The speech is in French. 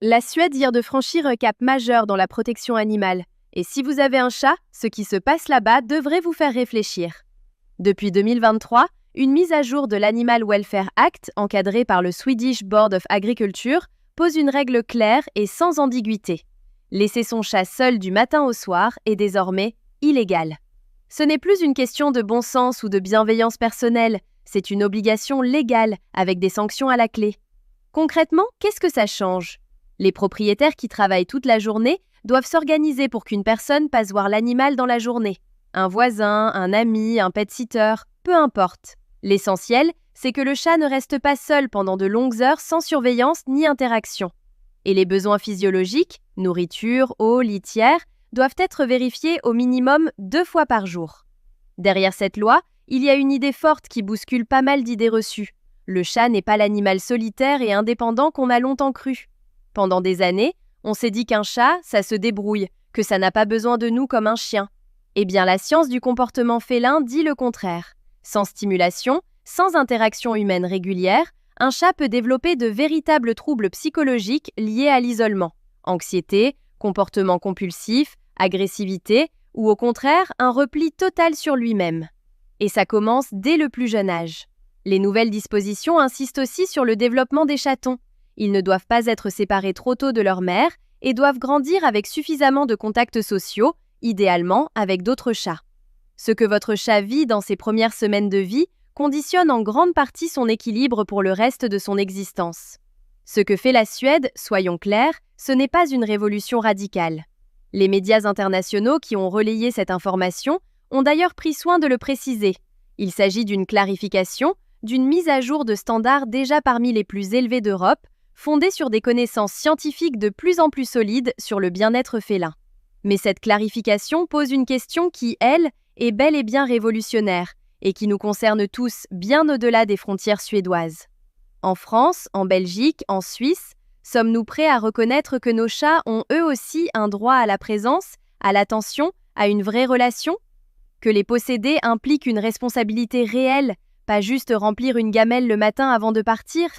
La Suède vient de franchir un cap majeur dans la protection animale. Et si vous avez un chat, ce qui se passe là-bas devrait vous faire réfléchir. Depuis 2023, une mise à jour de l'Animal Welfare Act, encadrée par le Swedish Board of Agriculture, pose une règle claire et sans ambiguïté. Laisser son chat seul du matin au soir est désormais illégal. Ce n'est plus une question de bon sens ou de bienveillance personnelle, c'est une obligation légale avec des sanctions à la clé. Concrètement, qu'est-ce que ça change ? Les propriétaires qui travaillent toute la journée doivent s'organiser pour qu'une personne passe voir l'animal dans la journée. Un voisin, un ami, un pet-sitter, peu importe. L'essentiel, c'est que le chat ne reste pas seul pendant de longues heures sans surveillance ni interaction. Et les besoins physiologiques, nourriture, eau, litière, doivent être vérifiés au minimum 2 fois par jour. Derrière cette loi, il y a une idée forte qui bouscule pas mal d'idées reçues. Le chat n'est pas l'animal solitaire et indépendant qu'on a longtemps cru. Pendant des années, on s'est dit qu'un chat, ça se débrouille, que ça n'a pas besoin de nous comme un chien. Eh bien, la science du comportement félin dit le contraire. Sans stimulation, sans interaction humaine régulière, un chat peut développer de véritables troubles psychologiques liés à l'isolement. Anxiété, comportement compulsif, agressivité ou au contraire un repli total sur lui-même. Et ça commence dès le plus jeune âge. Les nouvelles dispositions insistent aussi sur le développement des chatons. Ils ne doivent pas être séparés trop tôt de leur mère et doivent grandir avec suffisamment de contacts sociaux, idéalement avec d'autres chats. Ce que votre chat vit dans ses premières semaines de vie conditionne en grande partie son équilibre pour le reste de son existence. Ce que fait la Suède, soyons clairs, ce n'est pas une révolution radicale. Les médias internationaux qui ont relayé cette information ont d'ailleurs pris soin de le préciser. Il s'agit d'une clarification, d'une mise à jour de standards déjà parmi les plus élevés d'Europe, fondée sur des connaissances scientifiques de plus en plus solides sur le bien-être félin. Mais cette clarification pose une question qui, elle, est bel et bien révolutionnaire et qui nous concerne tous bien au-delà des frontières suédoises. En France, en Belgique, en Suisse, sommes-nous prêts à reconnaître que nos chats ont eux aussi un droit à la présence, à l'attention, à une vraie relation ? Que les posséder implique une responsabilité réelle, pas juste remplir une gamelle le matin avant de partir ?